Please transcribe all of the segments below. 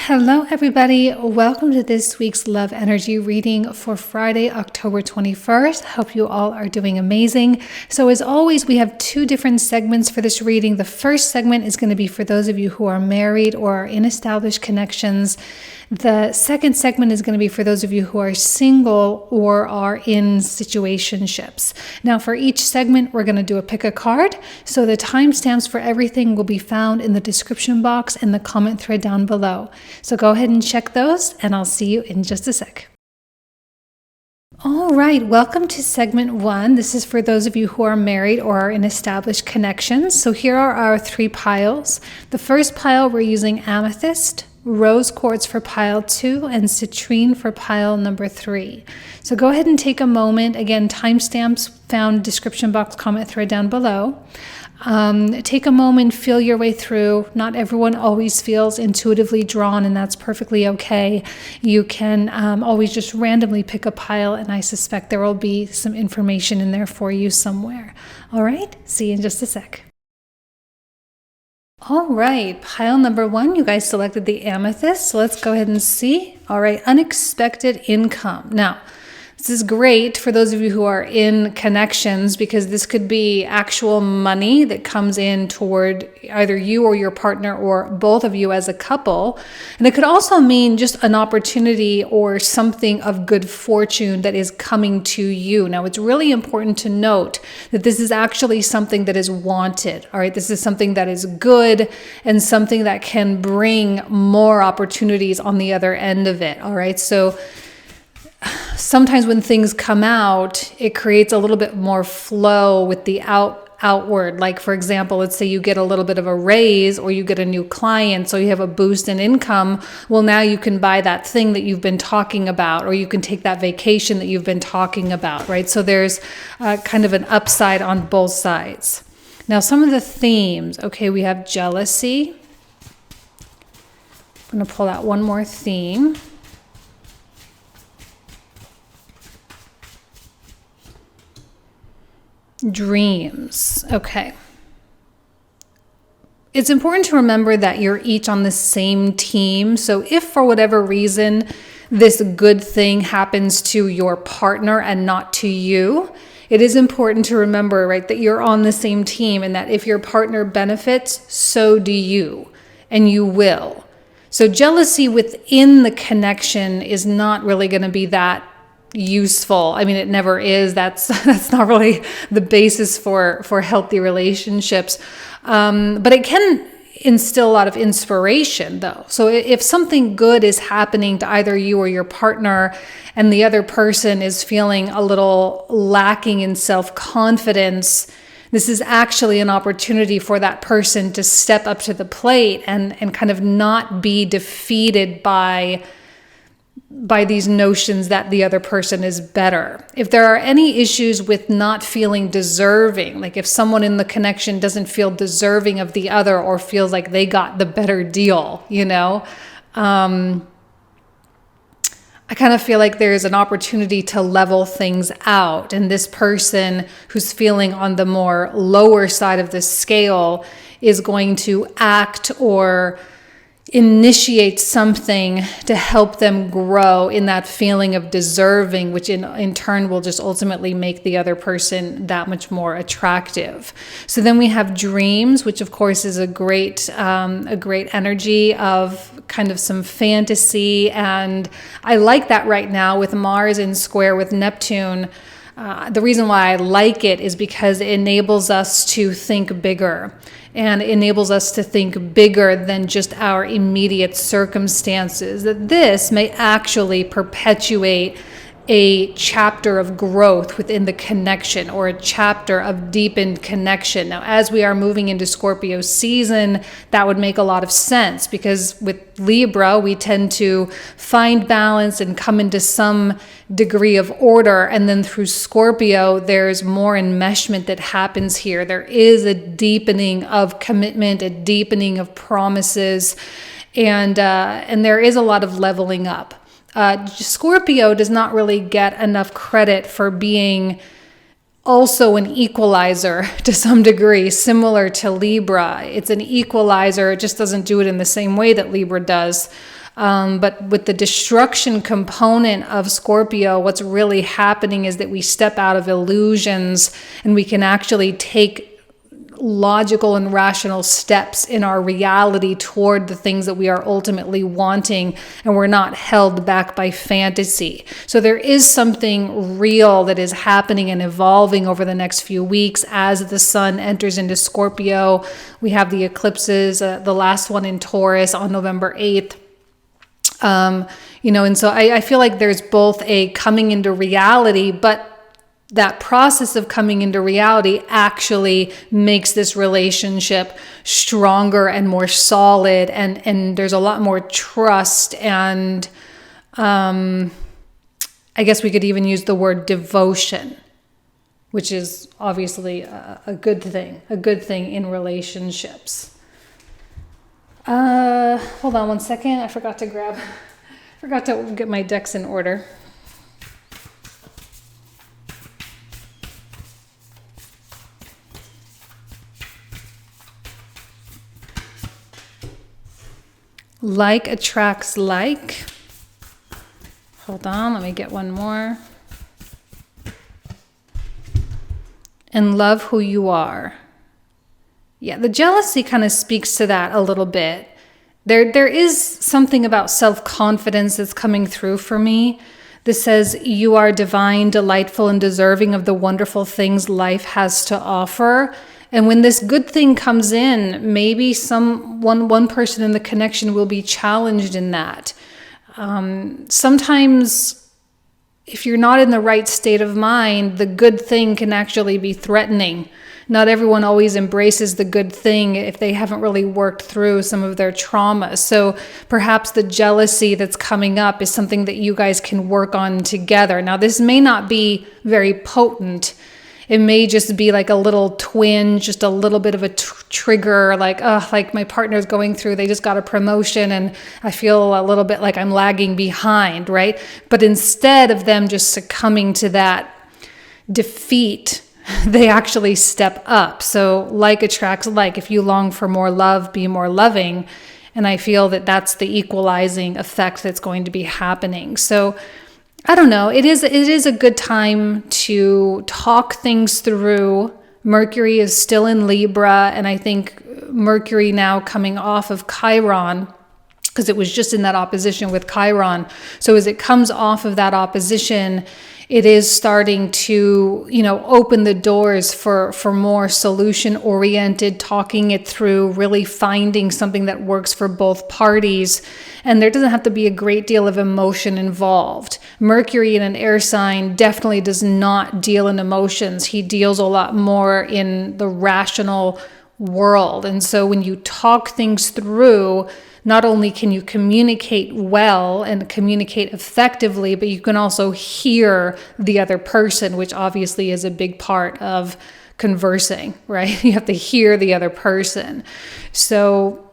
Hello, everybody. Welcome to this week's Love Energy reading for Friday, October 21st. Hope you all are doing amazing. So as always, we have two different segments for this reading. The first segment is going to be for those of you who are married or are in established connections. The second segment is going to be for those of you who are single or are in situationships. Now, for each segment, we're going to do a pick a card. So the timestamps for everything will be found in the description box and the comment thread down below. So go ahead and check those, and I'll see you in just a sec. All right, welcome to segment one. This is for those of you who are married or are in established connections. So here are our three piles. The first pile, we're using amethyst, rose quartz for pile 2, and citrine for pile number 3. So go ahead and take a moment. Again, timestamps found description box, comment thread down below. Take a moment, feel your way through. Not everyone always feels intuitively drawn, and that's perfectly okay. You can always just randomly pick a pile, and I suspect there will be some information in there for you somewhere. All right, see you in just a sec. All right, pile number 1, you guys selected the amethyst, so let's go ahead and see. All right, unexpected income. Now, this is great for those of you who are in connections because this could be actual money that comes in toward either you or your partner or both of you as a couple. And it could also mean just an opportunity or something of good fortune that is coming to you. Now, it's really important to note that this is actually something that is wanted. All right, this is something that is good and something that can bring more opportunities on the other end of it. All right, so sometimes when things come out, it creates a little bit more flow with the outward. Like, for example, let's say you get a little bit of a raise or you get a new client, so you have a boost in income. Well, now you can buy that thing that you've been talking about, or you can take that vacation that you've been talking about, right? So there's kind of an upside on both sides. Now, some of the themes, okay, we have jealousy. I'm going to pull out one more theme. Dreams. Okay. It's important to remember that you're each on the same team. So if for whatever reason this good thing happens to your partner and not to you, it is important to remember, right, that you're on the same team and that if your partner benefits, so do you, and you will. So jealousy within the connection is not really going to be that useful. I mean, it never is. That's not really the basis for healthy relationships. But it can instill a lot of inspiration, though. So if something good is happening to either you or your partner, and the other person is feeling a little lacking in self-confidence, this is actually an opportunity for that person to step up to the plate and kind of not be defeated by these notions that the other person is better. If there are any issues with not feeling deserving, like if someone in the connection doesn't feel deserving of the other or feels like they got the better deal, I kind of feel like there's an opportunity to level things out. And this person who's feeling on the more lower side of the scale is going to act or initiate something to help them grow in that feeling of deserving, which in turn will just ultimately make the other person that much more attractive. So then we have dreams, which of course is a great energy of kind of some fantasy. And I like that right now with Mars in square with Neptune. The reason why I like it is because it enables us to think bigger and enables us to think bigger than just our immediate circumstances. That this may actually perpetuate a chapter of growth within the connection or a chapter of deepened connection. Now, as we are moving into Scorpio season, that would make a lot of sense because with Libra, we tend to find balance and come into some degree of order. And then through Scorpio, there's more enmeshment that happens here. There is a deepening of commitment, a deepening of promises, and there is a lot of leveling up. Scorpio does not really get enough credit for being also an equalizer to some degree, similar to Libra. It's an equalizer. It just doesn't do it in the same way that Libra does. But with the destruction component of Scorpio, what's really happening is that we step out of illusions and we can actually take logical and rational steps in our reality toward the things that we are ultimately wanting, and we're not held back by fantasy. So there is something real that is happening and evolving over the next few weeks as the sun enters into Scorpio. We have the eclipses, the last one in Taurus on November 8th. And so I feel like there's both a coming into reality, but that process of coming into reality actually makes this relationship stronger and more solid, and there's a lot more trust, and I guess we could even use the word devotion, which is obviously a good thing in relationships. Hold on one second. I forgot to get my decks in order. Like attracts like. Hold on, let me get one more. And love who you are. Yeah, the jealousy kind of speaks to that a little bit. There is something about self-confidence that's coming through for me. This says, you are divine, delightful, and deserving of the wonderful things life has to offer. And when this good thing comes in, maybe one person in the connection will be challenged in that. Sometimes if you're not in the right state of mind, the good thing can actually be threatening. Not everyone always embraces the good thing if they haven't really worked through some of their trauma. So perhaps the jealousy that's coming up is something that you guys can work on together. Now, this may not be very potent. It may just be like a little twinge, just a little bit of a trigger, like my partner's going through, they just got a promotion and I feel a little bit like I'm lagging behind, right? But instead of them just succumbing to that defeat, they actually step up. So like attracts like. If you long for more love, be more loving. And I feel that that's the equalizing effect that's going to be happening. So I don't know. It is a good time to talk things through. Mercury is still in Libra, and I think Mercury now coming off of Chiron, because it was just in that opposition with Chiron. So as it comes off of that opposition, it is starting to, open the doors for more solution-oriented, talking it through, really finding something that works for both parties. And there doesn't have to be a great deal of emotion involved. Mercury in an air sign definitely does not deal in emotions. He deals a lot more in the rational world. And so when you talk things through, not only can you communicate well and communicate effectively, but you can also hear the other person, which obviously is a big part of conversing, right? You have to hear the other person. So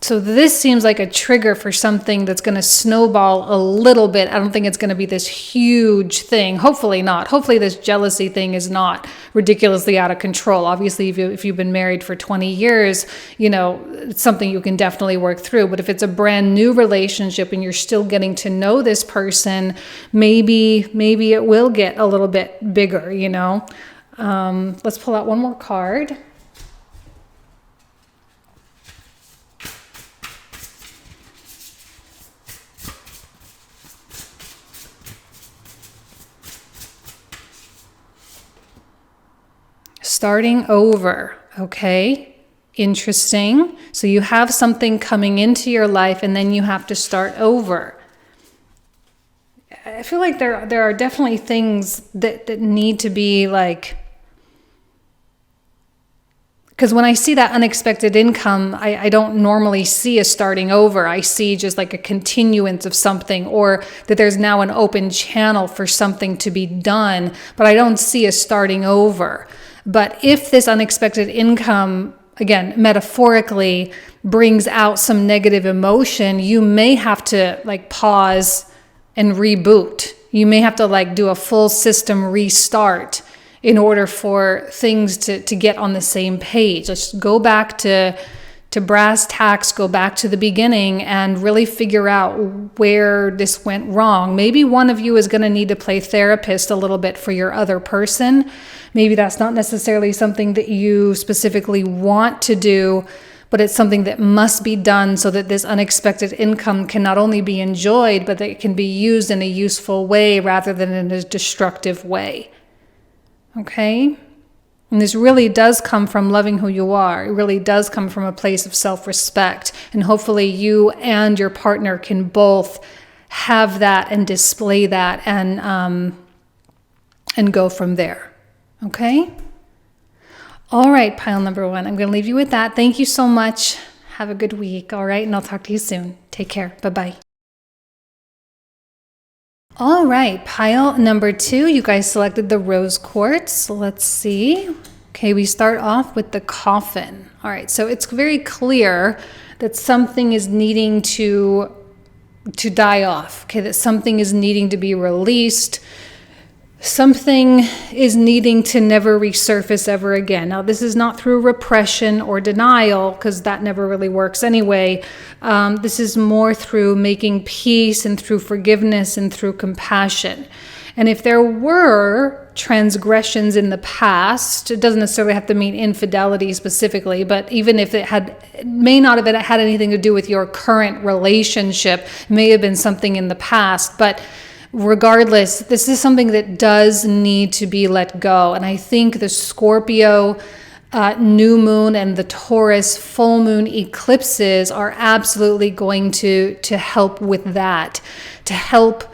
this seems like a trigger for something that's going to snowball a little bit. I don't think it's going to be this huge thing. Hopefully not. Hopefully this jealousy thing is not ridiculously out of control. Obviously, if you've been married for 20 years, it's something you can definitely work through. But if it's a brand new relationship and you're still getting to know this person, maybe it will get a little bit bigger, Let's pull out one more card. Starting over, okay? Interesting. So you have something coming into your life and then you have to start over. I feel like there are definitely things that need to be like, because when I see that unexpected income, I don't normally see a starting over. I see just like a continuance of something, or that there's now an open channel for something to be done, but I don't see a starting over. But if this unexpected income, again, metaphorically, brings out some negative emotion, you may have to like pause and reboot. You may have to like do a full system restart in order for things to get on the same page. Let's go back to to brass tacks, go back to the beginning and really figure out where this went wrong. Maybe one of you is going to need to play therapist a little bit for your other person. Maybe that's not necessarily something that you specifically want to do, but it's something that must be done so that this unexpected income can not only be enjoyed, but that it can be used in a useful way rather than in a destructive way. Okay? And this really does come from loving who you are. It really does come from a place of self-respect. And hopefully you and your partner can both have that and display that and go from there. Okay? All right, pile number 1. I'm going to leave you with that. Thank you so much. Have a good week. All right, and I'll talk to you soon. Take care. Bye-bye. All right, pile number 2. You guys selected the rose quartz. Let's see. Okay, we start off with the coffin. All right, so it's very clear that something is needing to die off. Okay, that something is needing to be released. Something is needing to never resurface ever again. Now, this is not through repression or denial, because that never really works anyway. This is more through making peace and through forgiveness and through compassion. And if there were transgressions in the past, it doesn't necessarily have to mean infidelity specifically, but even if it may not have had anything to do with your current relationship, it may have been something in the past, but regardless, this is something that does need to be let go. And I think the Scorpio new moon and the Taurus full moon eclipses are absolutely going to help with that, to help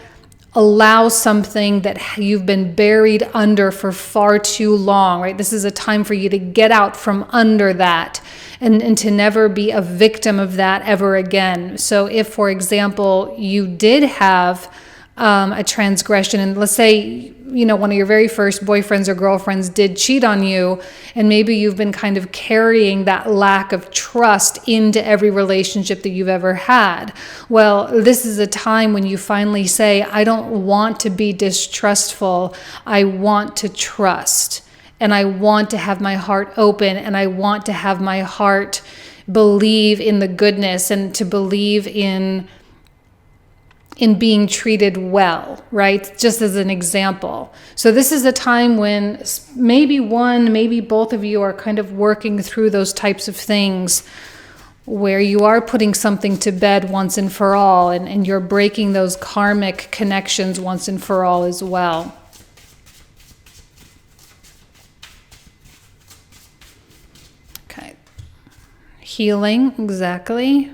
allow something that you've been buried under for far too long, right? This is a time for you to get out from under that and to never be a victim of that ever again. So if, for example, you did have a transgression, and let's say, one of your very first boyfriends or girlfriends did cheat on you, and maybe you've been kind of carrying that lack of trust into every relationship that you've ever had. Well, this is a time when you finally say, I don't want to be distrustful. I want to trust, and I want to have my heart open, and I want to have my heart believe in the goodness and to believe in being treated well, right? Just as an example. So this is a time when maybe both of you are kind of working through those types of things where you are putting something to bed once and for all, and you're breaking those karmic connections once and for all as well. Okay. Healing, exactly.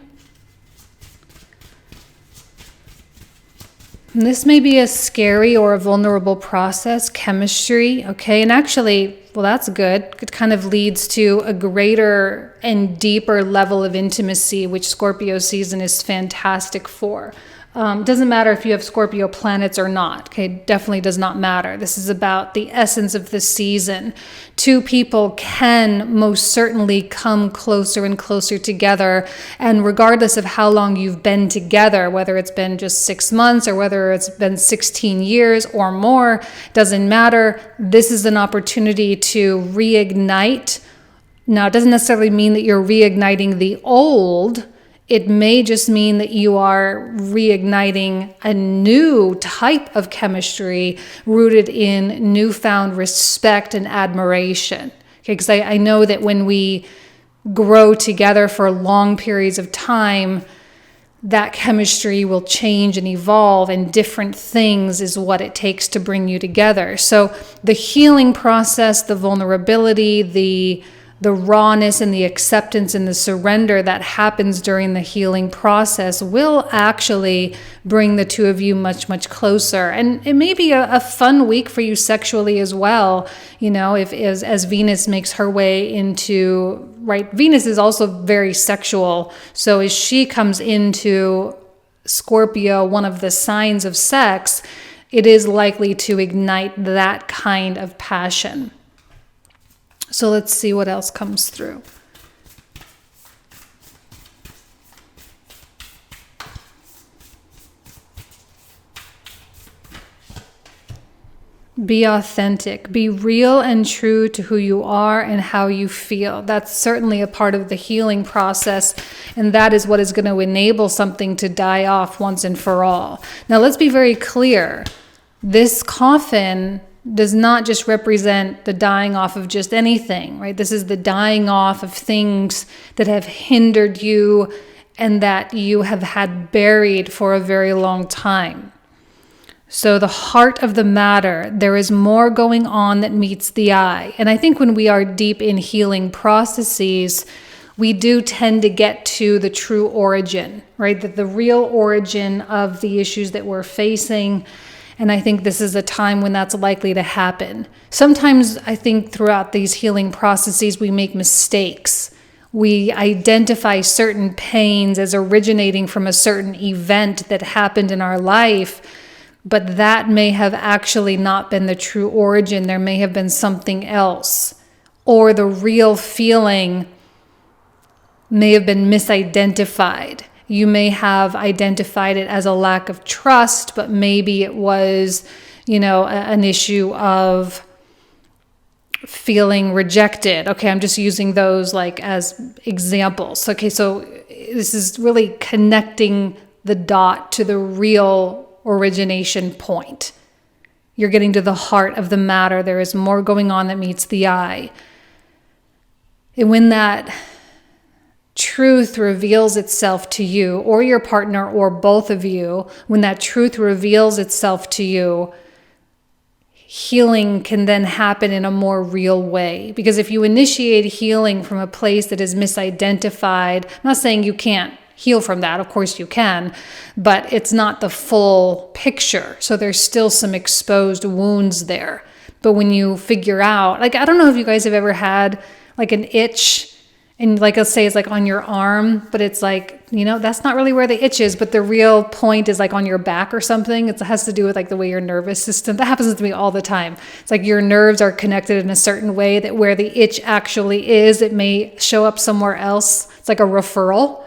And this may be a scary or a vulnerable process, chemistry, okay? And actually, well, that's good. It kind of leads to a greater and deeper level of intimacy, which Scorpio season is fantastic for. Doesn't matter if you have Scorpio planets or not, okay? Definitely does not matter. This is about the essence of the season. Two people can most certainly come closer and closer together, and regardless of how long you've been together, whether it's been just 6 months or whether it's been 16 years or more, doesn't matter. This is an opportunity to reignite. Now, it doesn't necessarily mean that you're reigniting the old. It may just mean that you are reigniting a new type of chemistry rooted in newfound respect and admiration. Okay, because I know that when we grow together for long periods of time, that chemistry will change and evolve, and different things is what it takes to bring you together. So the healing process, the vulnerability, the rawness and the acceptance and the surrender that happens during the healing process will actually bring the two of you much, much closer. And it may be a fun week for you sexually as well. If as Venus makes her way into, right, Venus is also very sexual. So as she comes into Scorpio, one of the signs of sex, it is likely to ignite that kind of passion. So let's see what else comes through. Be authentic. Be real and true to who you are and how you feel. That's certainly a part of the healing process, and that is what is going to enable something to die off once and for all. Now, let's be very clear. This coffin does not just represent the dying off of just anything, right? This is the dying off of things that have hindered you and that you have had buried for a very long time. So the heart of the matter, there is more going on that meets the eye. And I think when we are deep in healing processes, we do tend to get to the true origin, right? That the real origin of the issues that we're facing. And I think this is a time when that's likely to happen. Sometimes I think throughout these healing processes, we make mistakes. We identify certain pains as originating from a certain event that happened in our life, but that may have actually not been the true origin. There may have been something else, or the real feeling may have been misidentified. You may have identified it as a lack of trust, but maybe it was, an issue of feeling rejected. Okay, I'm just using those like as examples. Okay, so this is really connecting the dot to the real origination point. You're getting to the heart of the matter. There is more going on that meets the eye. And when that truth reveals itself to you or your partner or both of you, when that truth reveals itself to you, healing can then happen in a more real way. Because if you initiate healing from a place that is misidentified, I'm not saying you can't heal from that, of course you can, but it's not the full picture. So there's still some exposed wounds there. But when you figure out, like, I don't know if you guys have ever had like an itch, and like let's say it's like on your arm, but it's like, that's not really where the itch is, but the real point is like on your back or something. It has to do with like the way your nervous system, that happens to me all the time. It's like your nerves are connected in a certain way that where the itch actually is, it may show up somewhere else. It's like a referral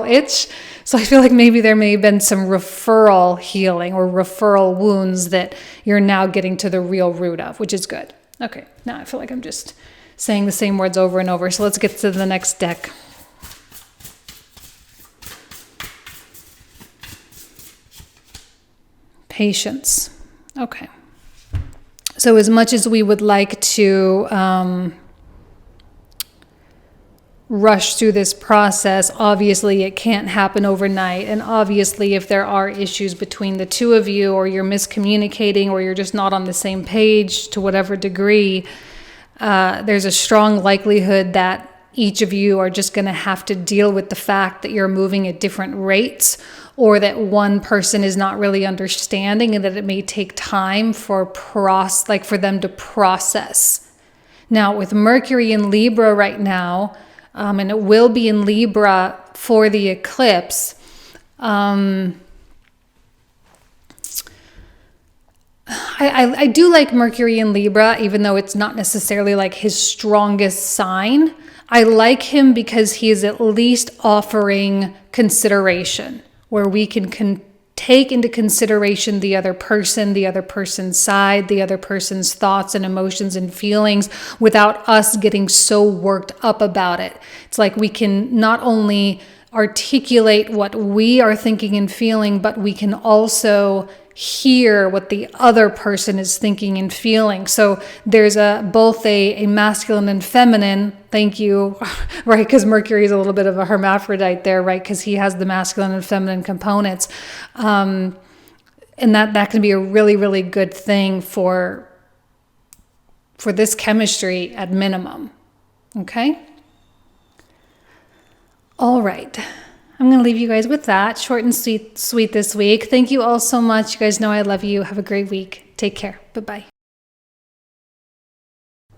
itch. So I feel like maybe there may have been some referral healing or referral wounds that you're now getting to the real root of, which is good. Okay, now I feel like I'm just saying the same words over and over. So let's get to the next deck. Patience. Okay. So as much as we would like to rush through this process, obviously it can't happen overnight. And obviously if there are issues between the two of you, or you're miscommunicating, or you're just not on the same page to whatever degree, there's a strong likelihood that each of you are just going to have to deal with the fact that you're moving at different rates, or that one person is not really understanding, and that it may take time for them to process. Now with Mercury in Libra right now, and it will be in Libra for the eclipse, I do like Mercury in Libra, even though it's not necessarily like his strongest sign. I like him because he is at least offering consideration, where we can take into consideration the other person, the other person's side, the other person's thoughts and emotions and feelings without us getting so worked up about it. It's like we can not only articulate what we are thinking and feeling, but we can also hear what the other person is thinking and feeling. So there's both a masculine and feminine, thank you, right? Because Mercury is a little bit of a hermaphrodite there, right? Because he has the masculine and feminine components. And that can be a really, really good thing for this chemistry at minimum. Okay? All right. I'm going to leave you guys with that. Short and sweet this week. Thank you all so much. You guys know I love you. Have a great week. Take care. Bye-bye.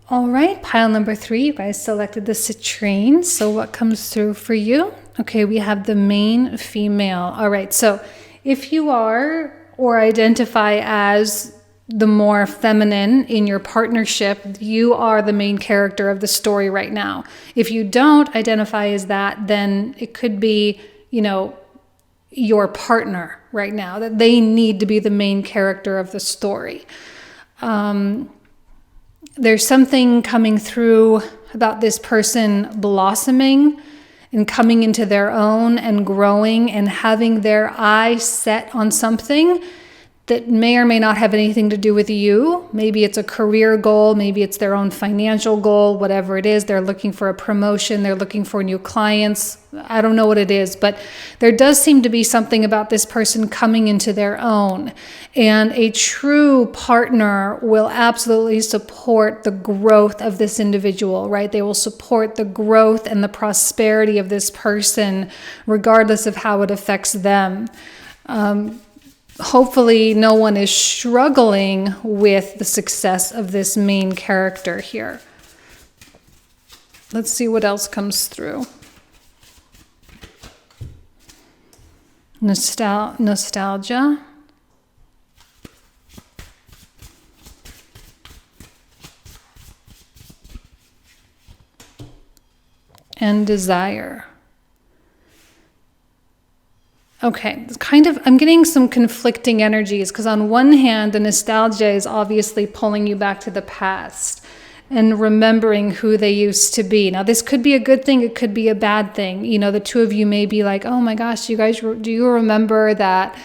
All right, pile number 3. You guys selected the citrine. So what comes through for you? Okay, we have the main female. All right, so if you are or identify as the more feminine in your partnership, you are the main character of the story right now. If you don't identify as that, then it could be, your partner right now, that they need to be the main character of the story. There's something coming through about this person blossoming and coming into their own and growing and having their eye set on something that may or may not have anything to do with you. Maybe it's a career goal, maybe it's their own financial goal, whatever it is. They're looking for a promotion, they're looking for new clients. I don't know what it is, but there does seem to be something about this person coming into their own. And a true partner will absolutely support the growth of this individual, right? They will support the growth and the prosperity of this person, regardless of how it affects them. Hopefully no one is struggling with the success of this main character here. Let's see what else comes through. Nostalgia. And desire. Okay, it's I'm getting some conflicting energies because on one hand, the nostalgia is obviously pulling you back to the past and remembering who they used to be. Now, this could be a good thing. It could be a bad thing. You know, the two of you may be like, oh my gosh, you guys, do you remember that,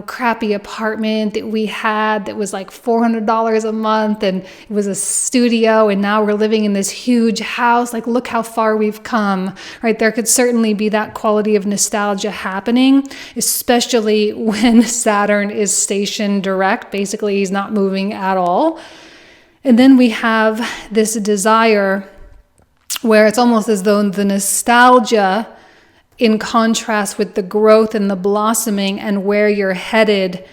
crappy apartment that we had that was like $400 a month and it was a studio and now we're living in this huge house. Like, look how far we've come, right? There could certainly be that quality of nostalgia happening, especially when Saturn is stationed direct. Basically, he's not moving at all. And then we have this desire where it's almost as though the nostalgia, in contrast with the growth and the blossoming and where you're headed,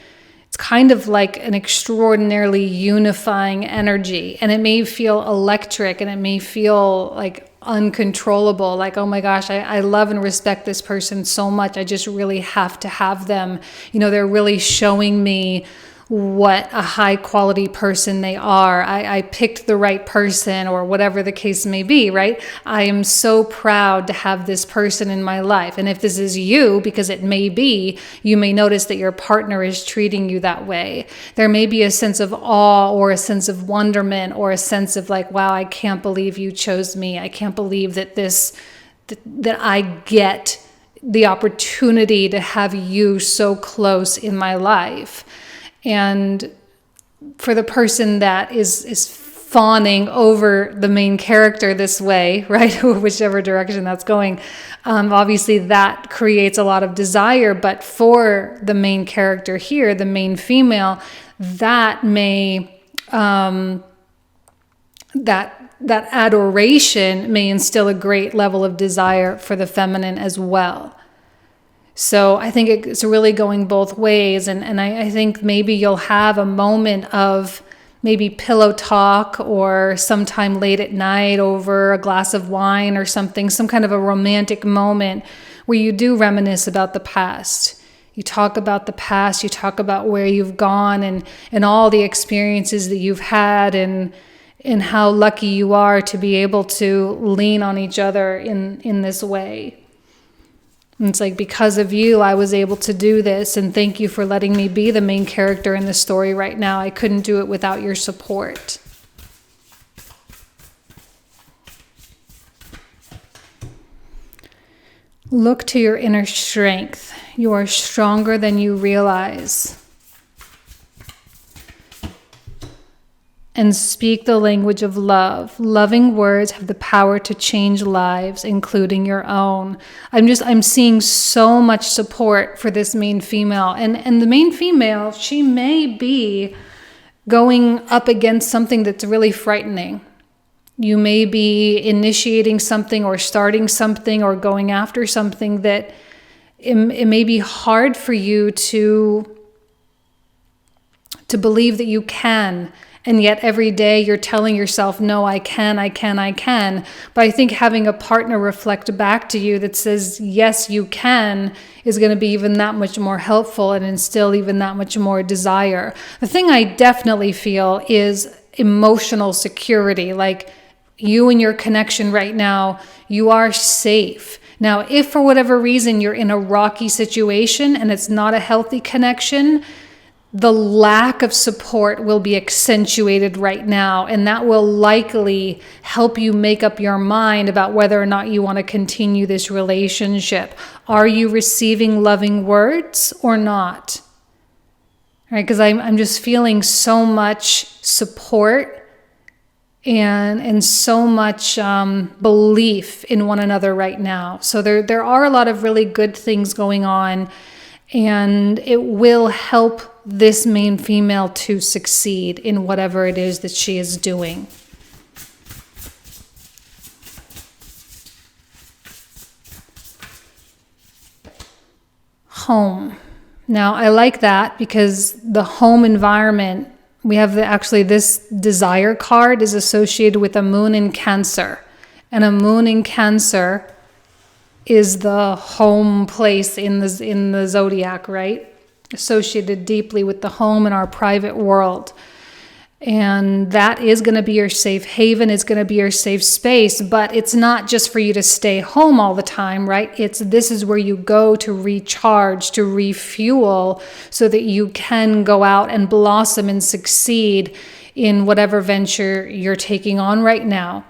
it's kind of like an extraordinarily unifying energy. And it may feel electric and it may feel like uncontrollable. Like, oh my gosh, I love and respect this person so much. I just really have to have them. They're really showing me what a high quality person they are. I picked the right person, or whatever the case may be, right? I am so proud to have this person in my life. And if this is you, because it may be, you may notice that your partner is treating you that way. There may be a sense of awe or a sense of wonderment or a sense of like, wow, I can't believe you chose me. I can't believe that that I get the opportunity to have you so close in my life. And for the person that is fawning over the main character this way, right, whichever direction that's going, obviously that creates a lot of desire. But for the main character here, the main female, that may that adoration may instill a great level of desire for the feminine as well. So I think it's really going both ways. And I think maybe you'll have a moment of maybe pillow talk or sometime late at night over a glass of wine or something, some kind of a romantic moment where you do reminisce about the past. You talk about the past, you talk about where you've gone and all the experiences that you've had and how lucky you are to be able to lean on each other in this way. And it's like, because of you, I was able to do this, and thank you for letting me be the main character in the story right now. I couldn't do it without your support. Look to your inner strength. You are stronger than you realize. And speak the language of love. Loving words have the power to change lives, including your own. I'm seeing so much support for this main female. And the main female, she may be going up against something that's really frightening. You may be initiating something or starting something or going after something that it may be hard for you to believe that you can. And yet every day you're telling yourself, no, I can. But I think having a partner reflect back to you that says, yes, you can, is going to be even that much more helpful and instill even that much more desire. The thing I definitely feel is emotional security. Like, you and your connection right now, you are safe. Now, if for whatever reason you're in a rocky situation and it's not a healthy connection, the lack of support will be accentuated right now, and that will likely help you make up your mind about whether or not you want to continue this relationship. Are you receiving loving words or not? Right? Because I'm just feeling so much support and so much belief in one another right now. So there are a lot of really good things going on, and it will help this main female to succeed in whatever it is that she is doing. Home. Now, I like that because the home environment, we have actually this desire card is associated with a moon in Cancer. And a moon in Cancer is the home place in the zodiac, right? Associated deeply with the home and our private world. And that is going to be your safe haven. It's going to be your safe space, but it's not just for you to stay home all the time, right? This is where you go to recharge, to refuel, so that you can go out and blossom and succeed in whatever venture you're taking on right now.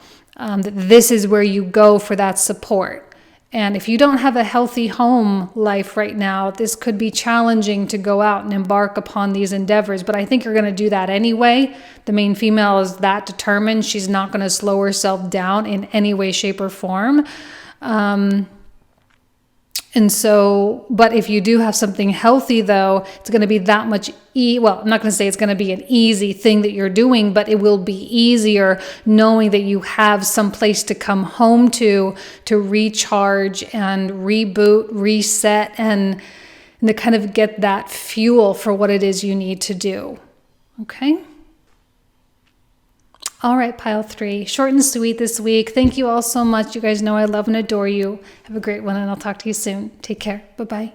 This is where you go for that support. And if you don't have a healthy home life right now, this could be challenging to go out and embark upon these endeavors. But I think you're going to do that anyway. The main female is that determined. She's not going to slow herself down in any way, shape, or form. And so, but if you do have something healthy, though, it's going to be that much well, I'm not going to say it's going to be an easy thing that you're doing, but it will be easier knowing that you have some place to come home to recharge and reboot, reset, and to kind of get that fuel for what it is you need to do. Okay? All right, pile 3. Short and sweet this week. Thank you all so much. You guys know I love and adore you. Have a great one, and I'll talk to you soon. Take care. Bye-bye.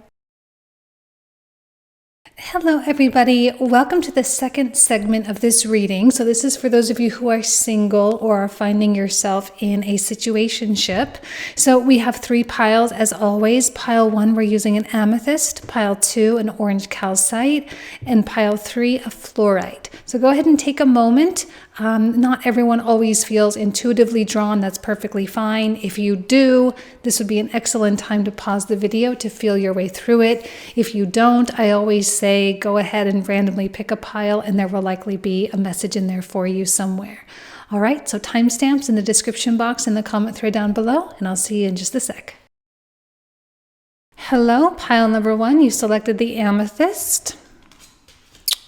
Hello, everybody. Welcome to the second segment of this reading. So this is for those of you who are single or are finding yourself in a situationship. So we have 3 piles as always. Pile 1, we're using an amethyst. Pile 2, an orange calcite. And pile 3, a fluorite. So go ahead and take a moment. Not everyone always feels intuitively drawn. That's perfectly fine. If you do, this would be an excellent time to pause the video to feel your way through it. If you don't, I always say go ahead and randomly pick a pile, and there will likely be a message in there for you somewhere. All right, so timestamps in the description box and the comment thread down below, and I'll see you in just a sec. Hello, pile number 1. You selected the amethyst.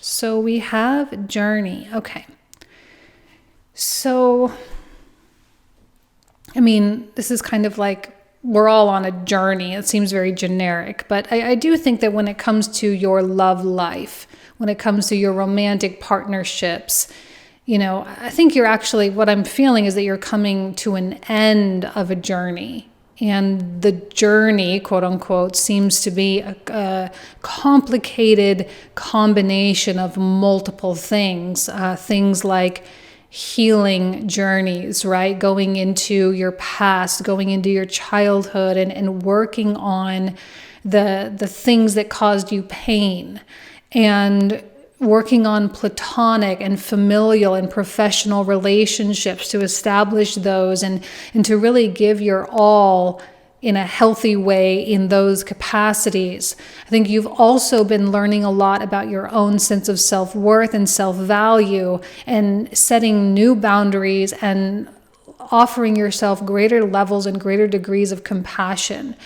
So we have journey. Okay. So, I mean, this is kind of like we're all on a journey. It seems very generic, but I do think that when it comes to your love life, when it comes to your romantic partnerships, you know, I think you're actually, what I'm feeling is that you're coming to an end of a journey. And the journey, quote unquote, seems to be a complicated combination of multiple things. Things like healing journeys, right? Going into your past, going into your childhood, and working on the things that caused you pain, and working on platonic and familial and professional relationships to establish those and to really give your all in a healthy way in those capacities. I think you've also been learning a lot about your own sense of self-worth and self-value, and setting new boundaries and offering yourself greater levels and greater degrees of compassion.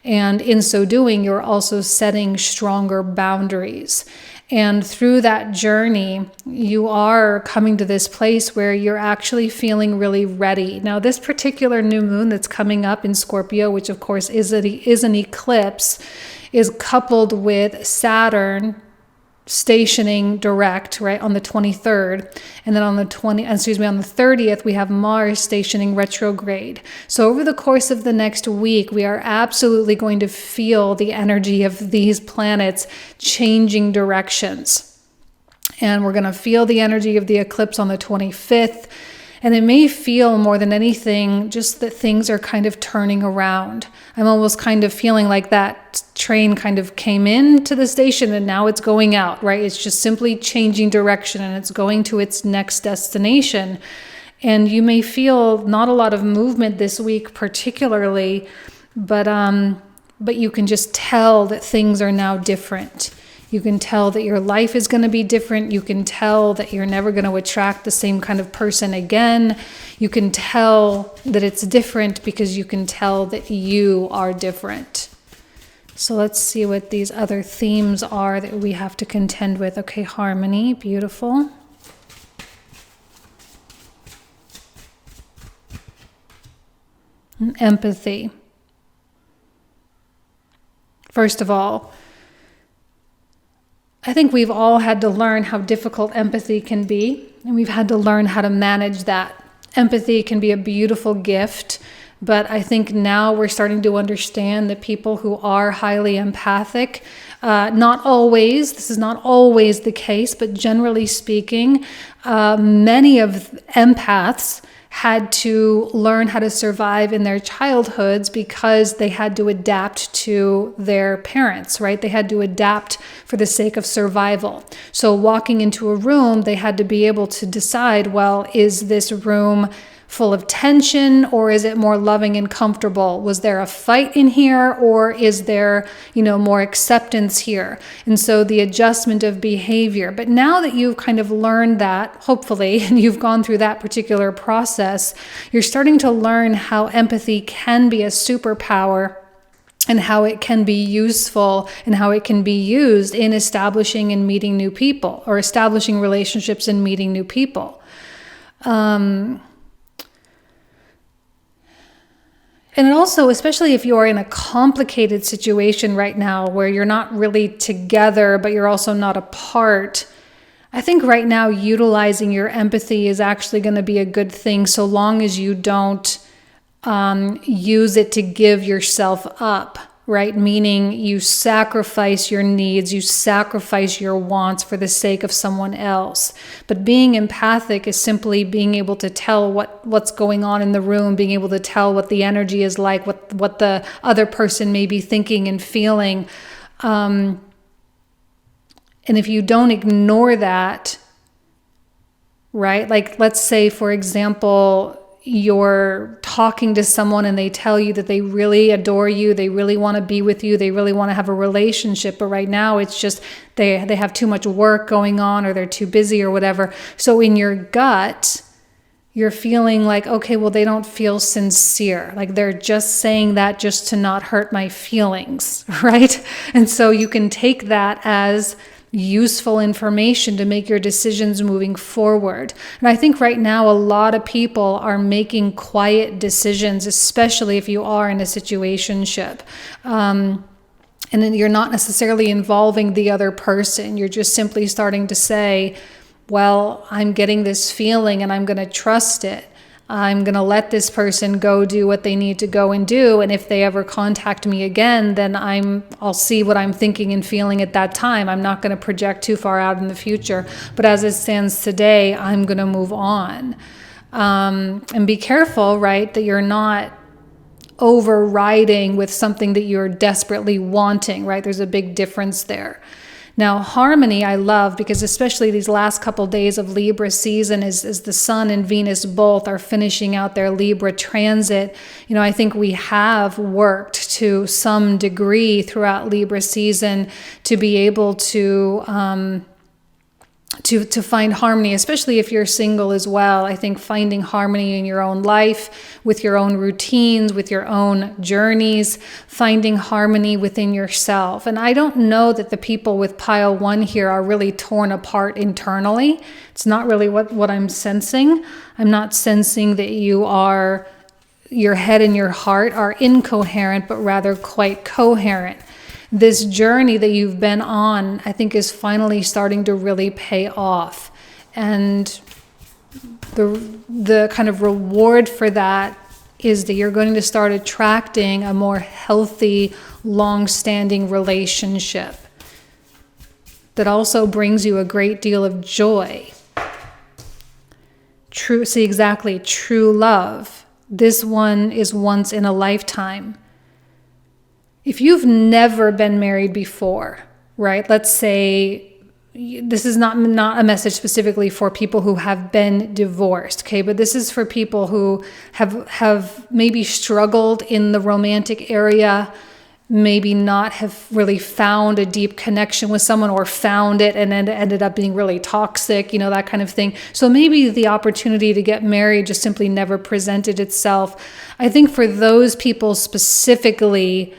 And in so doing, you're also setting stronger boundaries. And through that journey, you are coming to this place where you're actually feeling really ready. Now, this particular new moon that's coming up in Scorpio, which of course is an eclipse, is coupled with Saturn stationing direct, right, on the 23rd. And then on the 30th, we have Mars stationing retrograde. So over the course of the next week, we are absolutely going to feel the energy of these planets changing directions. And we're going to feel the energy of the eclipse on the 25th. And it may feel more than anything just that things are kind of turning around. I'm almost kind of feeling like that train kind of came into the station and now it's going out, right? It's just simply changing direction and it's going to its next destination. And you may feel not a lot of movement this week particularly, but you can just tell that things are now different. You can tell that your life is going to be different. You can tell that you're never going to attract the same kind of person again. You can tell that it's different because you can tell that you are different. So let's see what these other themes are that we have to contend with. Okay, harmony, beautiful. And empathy. First of all, I think we've all had to learn how difficult empathy can be, and we've had to learn how to manage that. Empathy can be a beautiful gift, but I think now we're starting to understand that people who are highly empathic, not always, this is not always the case, but generally speaking, many of empaths had to learn how to survive in their childhoods because they had to adapt to their parents, right? They had to adapt for the sake of survival. So walking into a room, they had to be able to decide, well, is this room full of tension or is it more loving and comfortable? Was there a fight in here or is there, more acceptance here? And so the adjustment of behavior. But now that you've kind of learned that, hopefully, and you've gone through that particular process, you're starting to learn how empathy can be a superpower and how it can be useful and how it can be used in establishing and meeting new people or establishing relationships and meeting new people. And also, especially if you're in a complicated situation right now where you're not really together, but you're also not apart, I think right now utilizing your empathy is actually going to be a good thing so long as you don't use it to give yourself up, right? Meaning you sacrifice your needs, you sacrifice your wants for the sake of someone else. But being empathic is simply being able to tell what's going on in the room, being able to tell what the energy is like, what the other person may be thinking and feeling. And if you don't ignore that, right? Like, let's say, for example, you're talking to someone and they tell you that they really adore you, they really want to be with you, they really want to have a relationship, but right now it's just they have too much work going on or they're too busy or whatever. So in your gut, you're feeling like, okay, well, they don't feel sincere. Like they're just saying that just to not hurt my feelings, right? And so you can take that as useful information to make your decisions moving forward. And I think right now a lot of people are making quiet decisions, especially if you are in a situationship. And then you're not necessarily involving the other person. You're just simply starting to say, well, I'm getting this feeling and I'm going to trust it. I'm going to let this person go do what they need to go and do. And if they ever contact me again, then I'll see what I'm thinking and feeling at that time. I'm not going to project too far out in the future. But as it stands today, I'm going to move on. And be careful, right, that you're not overriding with something that you're desperately wanting, right? There's a big difference there. Now, harmony I love because especially these last couple days of Libra season as the Sun and Venus both are finishing out their Libra transit. I think we have worked to some degree throughout Libra season to be able to find harmony, especially if you're single as well. I think finding harmony in your own life, with your own routines, with your own journeys, finding harmony within yourself. And I don't know that the people with pile 1 here are really torn apart internally. It's not really what I'm sensing. I'm not sensing that your head and your heart are incoherent, but rather quite coherent. This journey that you've been on, I think, is finally starting to really pay off. And the kind of reward for that is that you're going to start attracting a more healthy, long-standing relationship that also brings you a great deal of joy. See, exactly, true love. This one is once in a lifetime. If you've never been married before, right? Let's say this is not a message specifically for people who have been divorced, okay? But this is for people who have maybe struggled in the romantic area, maybe not have really found a deep connection with someone, or found it and then ended up being really toxic, that kind of thing. So maybe the opportunity to get married just simply never presented itself. I think for those people specifically,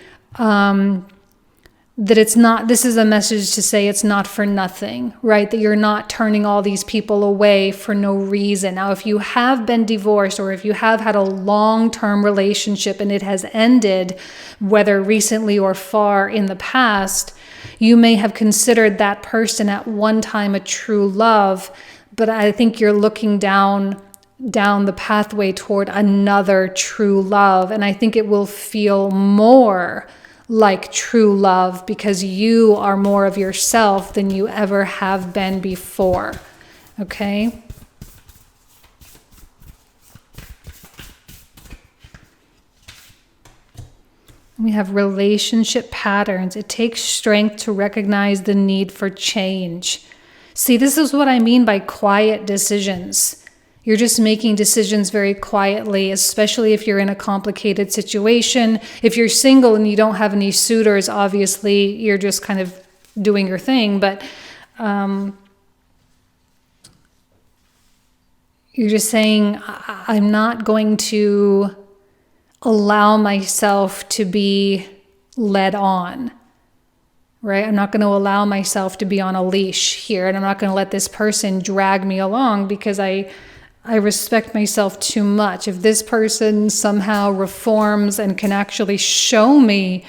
that it's not, this is a message to say it's not for nothing, right? That you're not turning all these people away for no reason. Now, if you have been divorced, or if you have had a long-term relationship and it has ended, whether recently or far in the past, you may have considered that person at one time a true love, but I think you're looking down the pathway toward another true love. And I think it will feel more like true love because you are more of yourself than you ever have been before. Okay? We have relationship patterns. It takes strength to recognize the need for change. See, this is what I mean by quiet decisions. You're just making decisions very quietly, especially if you're in a complicated situation. If you're single and you don't have any suitors, obviously you're just kind of doing your thing. But you're just saying, I'm not going to allow myself to be led on, right? I'm not going to allow myself to be on a leash here, and I'm not going to let this person drag me along because I respect myself too much. If this person somehow reforms and can actually show me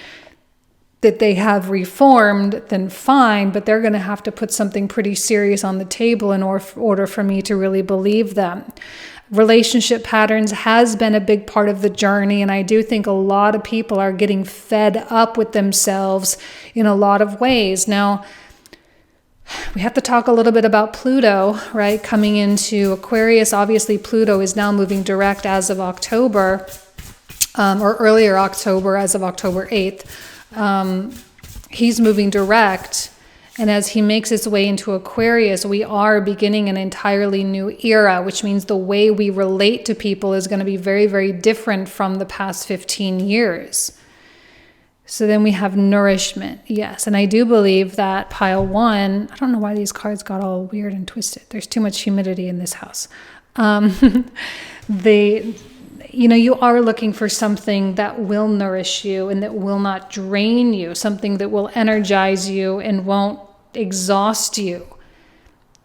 that they have reformed, then fine, but they're going to have to put something pretty serious on the table in order for me to really believe them. Relationship patterns has been a big part of the journey, and I do think a lot of people are getting fed up with themselves in a lot of ways. Now, we have to talk a little bit about Pluto, right? Coming into Aquarius. Obviously, Pluto is now moving direct as of October, or earlier October, as of October 8th. He's moving direct. And as he makes his way into Aquarius, we are beginning an entirely new era, which means the way we relate to people is going to be very, very different from the past 15 years. So then we have nourishment. Yes. And I do believe that pile one, I don't know why these cards got all weird and twisted. There's too much humidity in this house. You are looking for something that will nourish you and that will not drain you, something that will energize you and won't exhaust you.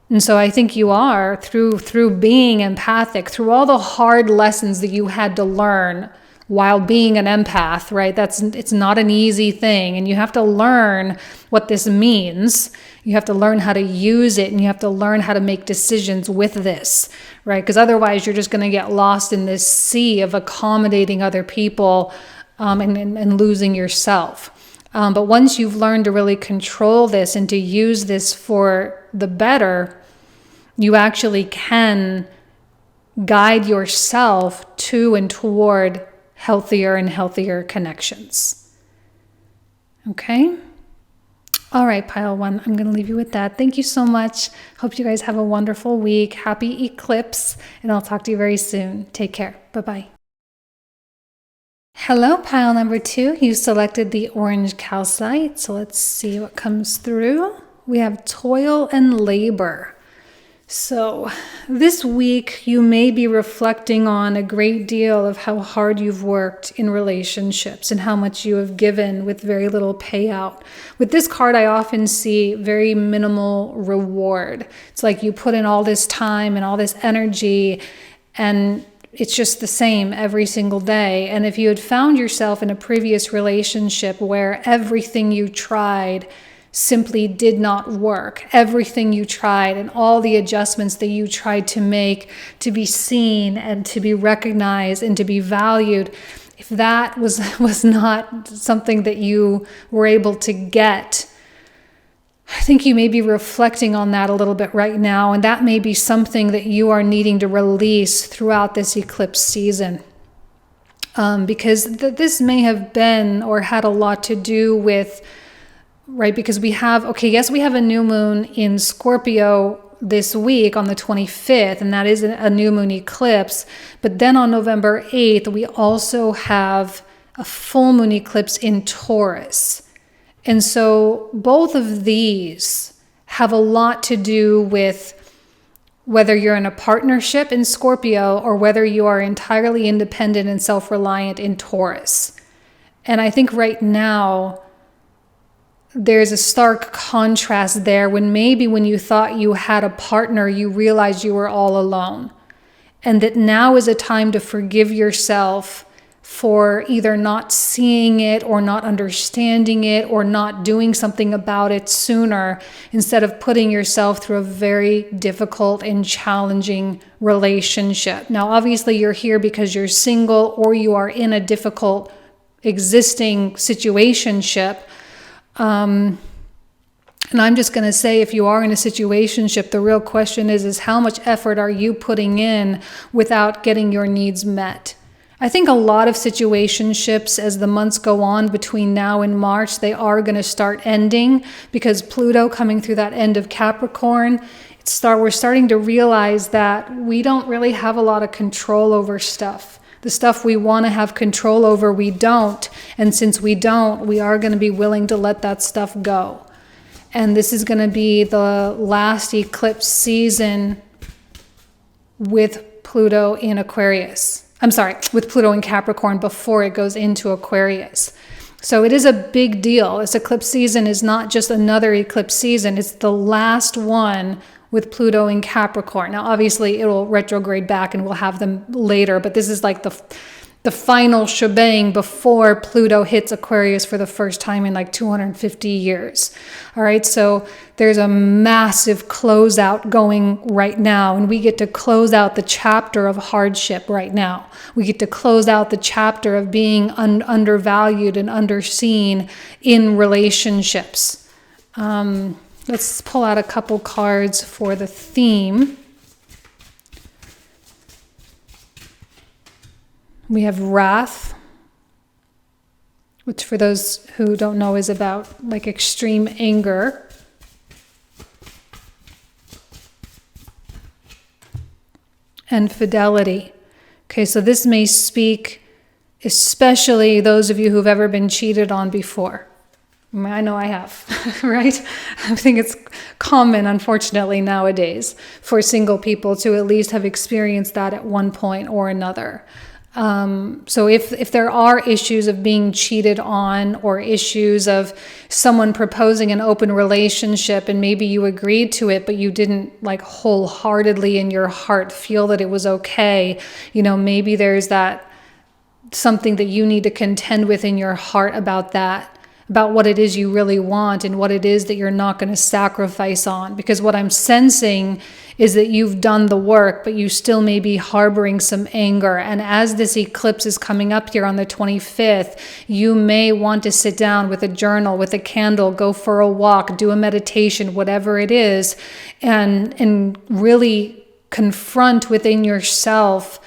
And so I think you are, through being empathic, through all the hard lessons that you had to learn while being an empath, right? It's not an easy thing. And you have to learn what this means. You have to learn how to use it, and you have to learn how to make decisions with this, right? Because otherwise you're just going to get lost in this sea of accommodating other people and losing yourself. But once you've learned to really control this and to use this for the better, you actually can guide yourself to and toward healthier and healthier connections. Okay? All right, pile one, I'm going to leave you with that. Thank you so much. Hope you guys have a wonderful week. Happy eclipse, and I'll talk to you very soon. Take care. Bye-bye. Hello, pile number two. You selected the orange calcite, so let's see what comes through. We have toil and labor. So this week you may be reflecting on a great deal of how hard you've worked in relationships and how much you have given with very little payout. With this card, I often see very minimal reward. It's like you put in all this time and all this energy, and it's just the same every single day. And if you had found yourself in a previous relationship where everything you tried simply did not work, everything you tried and all the adjustments that you tried to make to be seen and to be recognized and to be valued, if that was not something that you were able to get, I think you may be reflecting on that a little bit right now, and that may be something that you are needing to release throughout this eclipse season. Because this may have been or had a lot to do with, right, because we have a new moon in Scorpio this week on the 25th, and that is a new moon eclipse. But then on November 8th, we also have a full moon eclipse in Taurus. And so both of these have a lot to do with whether you're in a partnership in Scorpio or whether you are entirely independent and self-reliant in Taurus. And I think right now there's a stark contrast there when maybe when you thought you had a partner, you realized you were all alone. And that now is a time to forgive yourself for either not seeing it or not understanding it or not doing something about it sooner, instead of putting yourself through a very difficult and challenging relationship. Now, obviously you're here because you're single or you are in a difficult existing situationship. And I'm just going to say, if you are in a situationship, the real question is how much effort are you putting in without getting your needs met? I think a lot of situationships, as the months go on between now and March, they are going to start ending, because Pluto coming through that end of Capricorn, we're starting to realize that we don't really have a lot of control over stuff. The stuff we want to have control over, we don't. And since we don't, we are going to be willing to let that stuff go. And this is going to be the last eclipse season with Pluto in Aquarius. With Pluto in Capricorn before it goes into Aquarius. So it is a big deal. This eclipse season is not just another eclipse season. It's the last one with Pluto in Capricorn. Now, obviously, it will retrograde back and we'll have them later, but this is like the final shebang before Pluto hits Aquarius for the first time in like 250 years. All right, so there's a massive closeout going right now, and we get to close out the chapter of hardship right now. We get to close out the chapter of being undervalued and underseen in relationships. Let's pull out a couple cards for the theme. We have wrath, which for those who don't know is about like extreme anger. And fidelity. Okay, so this may speak especially those of you who've ever been cheated on before. I know I have, right? I think it's common, unfortunately, nowadays for single people to at least have experienced that at one point or another. So if there are issues of being cheated on, or issues of someone proposing an open relationship and maybe you agreed to it, but you didn't like wholeheartedly in your heart feel that it was okay, maybe there's that something that you need to contend with in your heart about that, about what it is you really want and what it is that you're not going to sacrifice on. Because what I'm sensing is that you've done the work, but you still may be harboring some anger. And as this eclipse is coming up here on the 25th, you may want to sit down with a journal, with a candle, go for a walk, do a meditation, whatever it is, and really confront within yourself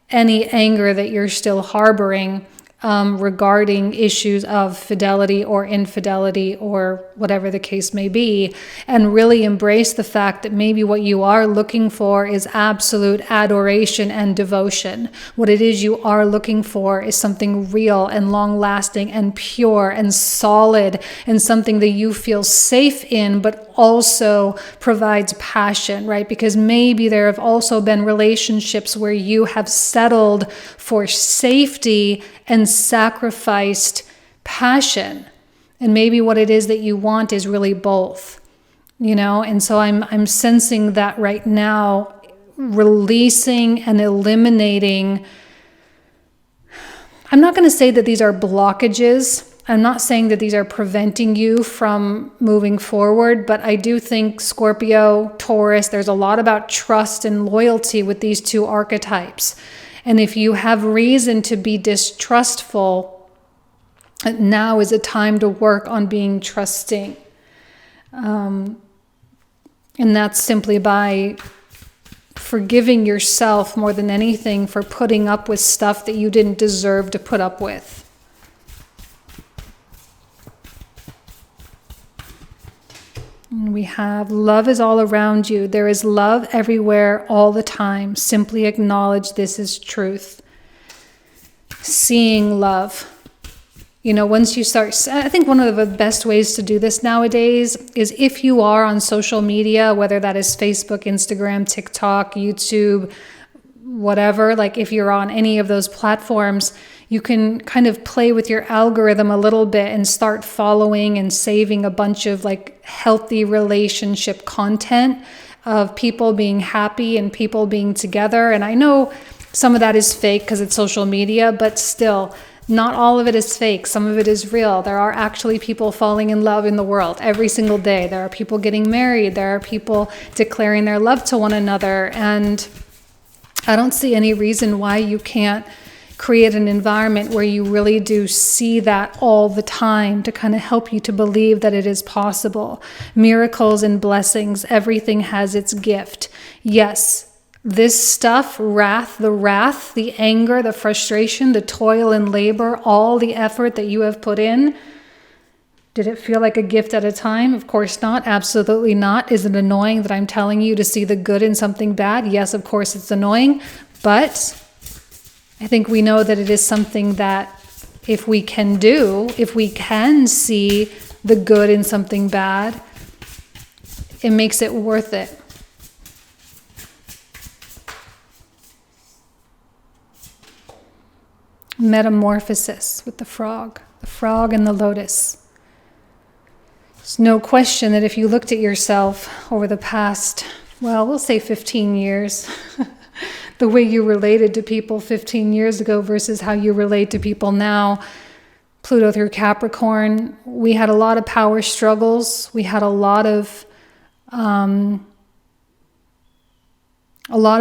any anger that you're still harboring regarding issues of fidelity or infidelity or whatever the case may be, and really embrace the fact that maybe what you are looking for is absolute adoration and devotion. What it is you are looking for is something real and long-lasting and pure and solid, and something that you feel safe in, but also provides passion, right? Because maybe there have also been relationships where you have settled for safety and sacrificed passion. And maybe what it is that you want is really both, And so I'm sensing that right now, releasing and eliminating. I'm not going to say that these are blockages. I'm not saying that these are preventing you from moving forward, but I do think Scorpio, Taurus, there's a lot about trust and loyalty with these two archetypes. And if you have reason to be distrustful, now is a time to work on being trusting. And that's simply by forgiving yourself more than anything for putting up with stuff that you didn't deserve to put up with. And we have love is all around you. There is love everywhere all the time. Simply acknowledge this is truth. Seeing love. You know, once you start, I think one of the best ways to do this nowadays is if you are on social media, whether that is Facebook, Instagram, TikTok, YouTube, whatever, like if you're on any of those platforms, you can kind of play with your algorithm a little bit and start following and saving a bunch of like healthy relationship content of people being happy and people being together. And I know some of that is fake because it's social media, but still, not all of it is fake. Some of it is real. There are actually people falling in love in the world every single day. There are people getting married. There are people declaring their love to one another. And I don't see any reason why you can't create an environment where you really do see that all the time to kind of help you to believe that it is possible. Miracles and blessings, everything has its gift. Yes. This stuff, the anger, the frustration, the toil and labor, all the effort that you have put in, did it feel like a gift at a time? Of course not. Absolutely not. Is it annoying that I'm telling you to see the good in something bad? Yes, of course it's annoying. But I think we know that it is something that if we can see the good in something bad, it makes it worth it. Metamorphosis with the frog and the lotus. There's no question that if you looked at yourself over the past, well, we'll say 15 years, the way you related to people 15 years ago versus how you relate to people now, Pluto through Capricorn, we had a lot of power struggles. We had a lot of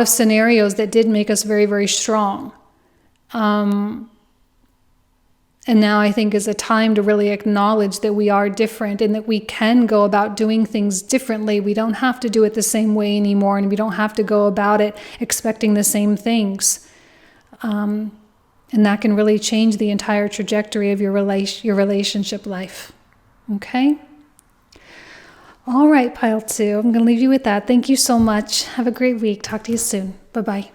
scenarios that did make us very, very strong. And now I think is a time to really acknowledge that we are different and that we can go about doing things differently. We don't have to do it the same way anymore, and we don't have to go about it expecting the same things. And that can really change the entire trajectory of your relationship life. Okay? All right, pile 2. I'm going to leave you with that. Thank you so much. Have a great week. Talk to you soon. Bye-bye.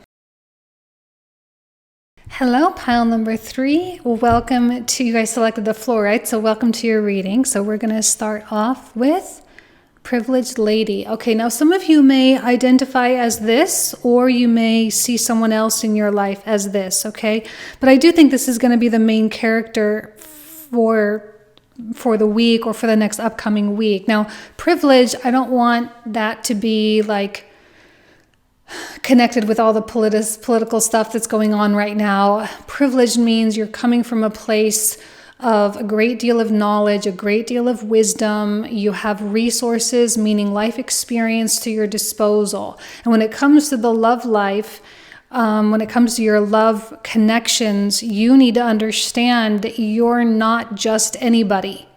Hello, pile number 3. Welcome to, you guys selected the floor, right? So welcome to your reading. So we're going to start off with Privileged Lady. Okay, now some of you may identify as this, or you may see someone else in your life as this, okay? But I do think this is going to be the main character for the week or for the next upcoming week. Now, privilege, I don't want that to be like connected with all the political stuff that's going on right now. Privilege means you're coming from a place of a great deal of knowledge, a great deal of wisdom. You have resources, meaning life experience to your disposal. And when it comes to the love life, when it comes to your love connections, you need to understand that you're not just anybody.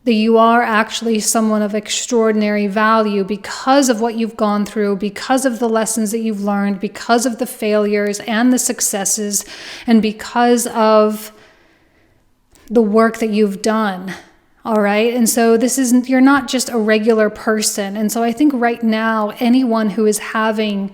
That you are actually someone of extraordinary value because of what you've gone through, because of the lessons that you've learned, because of the failures and the successes, and because of the work that you've done. All right. And so you're not just a regular person. And so I think right now, anyone who is having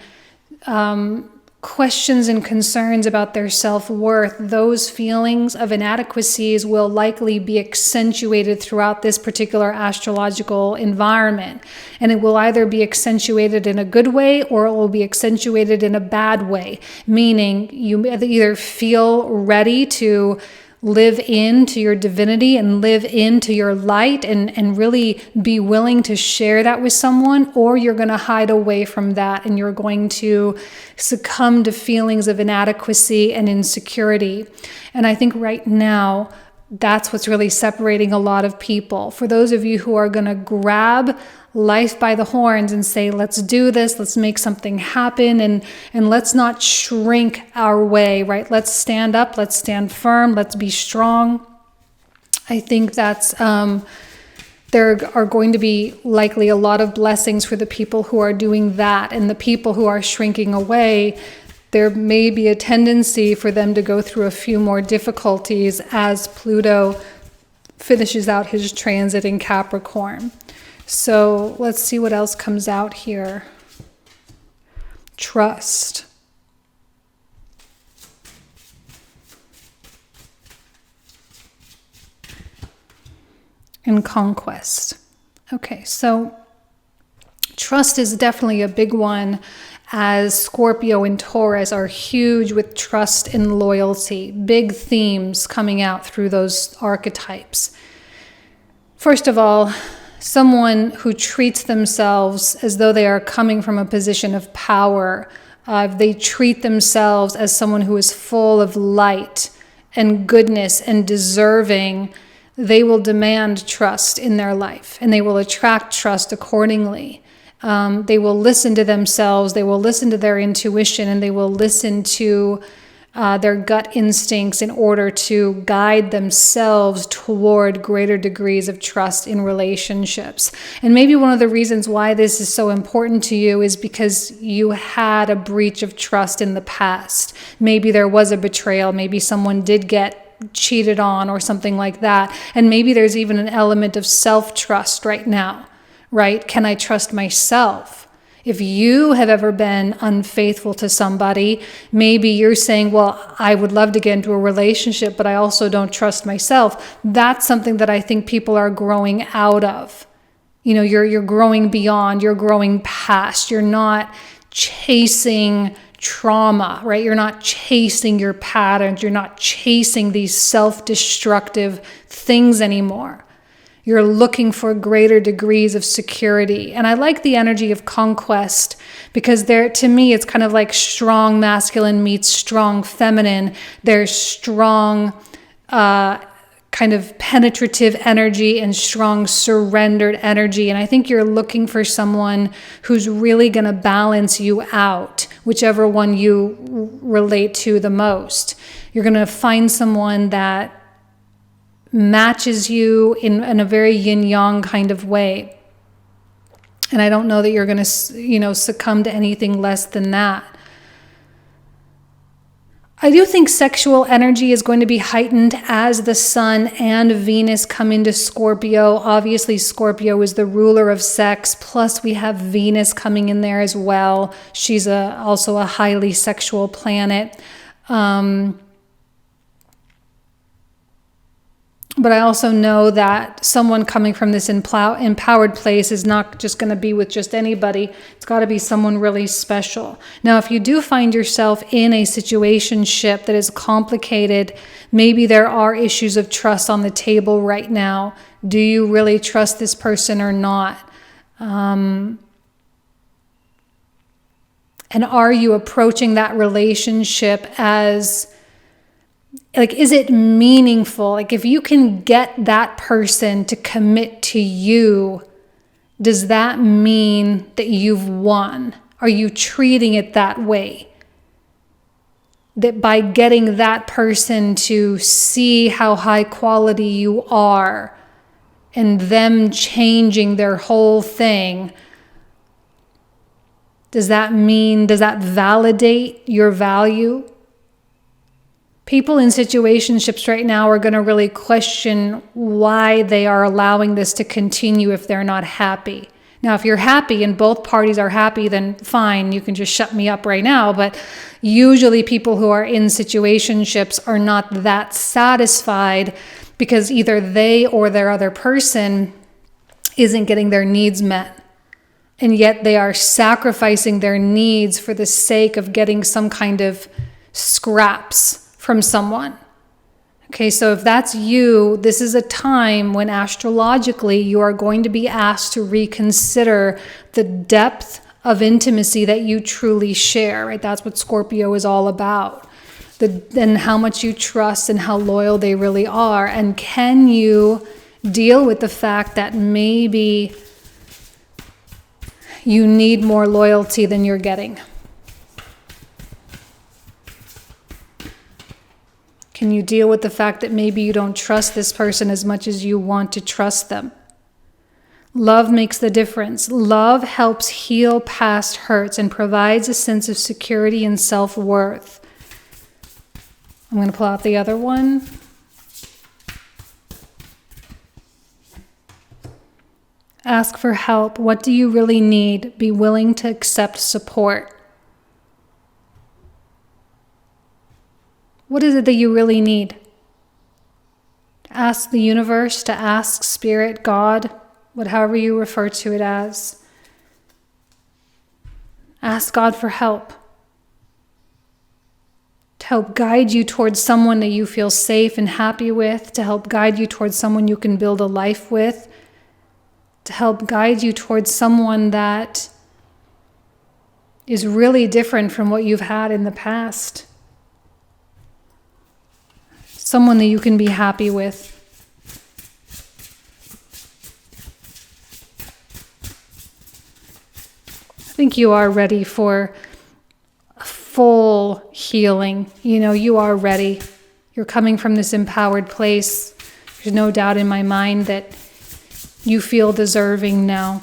questions and concerns about their self-worth, those feelings of inadequacies will likely be accentuated throughout this particular astrological environment. And it will either be accentuated in a good way or it will be accentuated in a bad way, meaning you either feel ready to live into your divinity and live into your light and really be willing to share that with someone, or you're going to hide away from that and you're going to succumb to feelings of inadequacy and insecurity. And I think right now, that's what's really separating a lot of people. For those of you who are going to grab life by the horns and say, let's do this, let's make something happen, and let's not shrink our way, right? Let's stand up, let's stand firm, let's be strong. I think that's there are going to be likely a lot of blessings for the people who are doing that, and the people who are shrinking away, there may be a tendency for them to go through a few more difficulties as Pluto finishes out his transit in Capricorn. So let's see what else comes out here. Trust. And conquest. Okay, so trust is definitely a big one, as Scorpio and Taurus are huge with trust and loyalty. Big themes coming out through those archetypes. First of all, someone who treats themselves as though they are coming from a position of power. They treat themselves as someone who is full of light and goodness and deserving. They will demand trust in their life, and they will attract trust accordingly. They will listen to themselves, they will listen to their intuition, and they will listen to their gut instincts in order to guide themselves toward greater degrees of trust in relationships. And maybe one of the reasons why this is so important to you is because you had a breach of trust in the past. Maybe there was a betrayal, maybe someone did get cheated on or something like that. And maybe there's even an element of self-trust right now, right? Can I trust myself? If you have ever been unfaithful to somebody, maybe you're saying, well, I would love to get into a relationship, but I also don't trust myself. That's something that I think people are growing out of. You know, you're growing beyond, you're growing past. You're not chasing trauma, right? You're not chasing your patterns. You're not chasing these self-destructive things anymore. You're looking for greater degrees of security. And I like the energy of conquest because there, to me, it's kind of like strong masculine meets strong feminine. There's strong kind of penetrative energy and strong surrendered energy. And I think you're looking for someone who's really going to balance you out, whichever one you relate to the most. You're going to find someone that matches you in a very yin-yang kind of way. And I don't know that you're going to, succumb to anything less than that. I do think sexual energy is going to be heightened as the Sun and Venus come into Scorpio. Obviously, Scorpio is the ruler of sex. Plus, we have Venus coming in there as well. She's also a highly sexual planet. But I also know that someone coming from this empowered place is not just going to be with just anybody. It's got to be someone really special. Now, if you do find yourself in a situationship that is complicated, maybe there are issues of trust on the table right now. Do you really trust this person or not? And are you approaching that relationship as... is it meaningful? If you can get that person to commit to you, does that mean that you've won? Are you treating it that way? That by getting that person to see how high quality you are and them changing their whole thing, does that validate your value? People in situationships right now are going to really question why they are allowing this to continue if they're not happy. Now, if you're happy and both parties are happy, then fine, you can just shut me up right now. But usually people who are in situationships are not that satisfied because either they or their other person isn't getting their needs met. And yet they are sacrificing their needs for the sake of getting some kind of scraps from someone. Okay, so if that's you, this is a time when astrologically you are going to be asked to reconsider the depth of intimacy that you truly share, right? That's what Scorpio is all about. And how much you trust and how loyal they really are. And can you deal with the fact that maybe you need more loyalty than you're getting? Can you deal with the fact that maybe you don't trust this person as much as you want to trust them? Love makes the difference. Love helps heal past hurts and provides a sense of security and self-worth. I'm going to pull out the other one. Ask for help. What do you really need? Be willing to accept support. What is it that you really need? Ask the universe, to ask Spirit, God, however you refer to it as. Ask God for help. To help guide you towards someone that you feel safe and happy with. To help guide you towards someone you can build a life with. To help guide you towards someone that is really different from what you've had in the past. Someone that you can be happy with. I think you are ready for full healing. You are ready. You're coming from this empowered place. There's no doubt in my mind that you feel deserving now.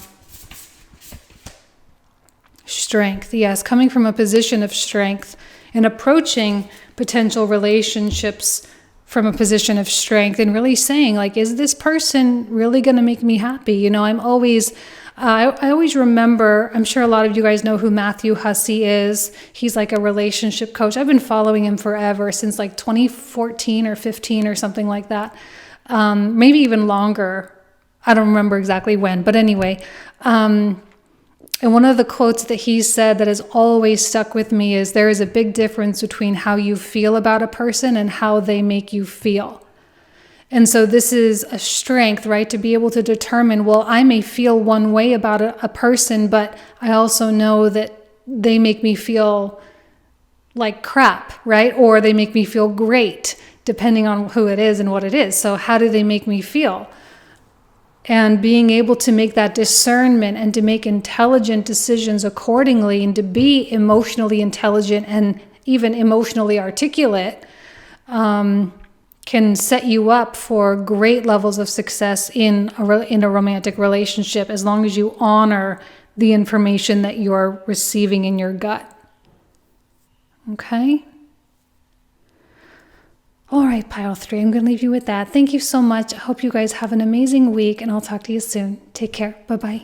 Strength, yes, coming from a position of strength and approaching potential relationships from a position of strength and really saying, is this person really going to make me happy? I always remember, I'm sure a lot of you guys know who Matthew Hussey is. He's like a relationship coach. I've been following him forever, since 2014 or 15 or something like that. Maybe even longer. I don't remember exactly when, but anyway. And one of the quotes that he said that has always stuck with me is, there is a big difference between how you feel about a person and how they make you feel. And so this is a strength, right? To be able to determine, well, I may feel one way about a person, but I also know that they make me feel like crap, right? Or they make me feel great, depending on who it is and what it is. So how do they make me feel? And being able to make that discernment and to make intelligent decisions accordingly, and to be emotionally intelligent and even emotionally articulate, can set you up for great levels of success in a romantic relationship, as long as you honor the information that you're receiving in your gut. Okay? All right, pile 3, I'm going to leave you with that. Thank you so much. I hope you guys have an amazing week, and I'll talk to you soon. Take care. Bye-bye.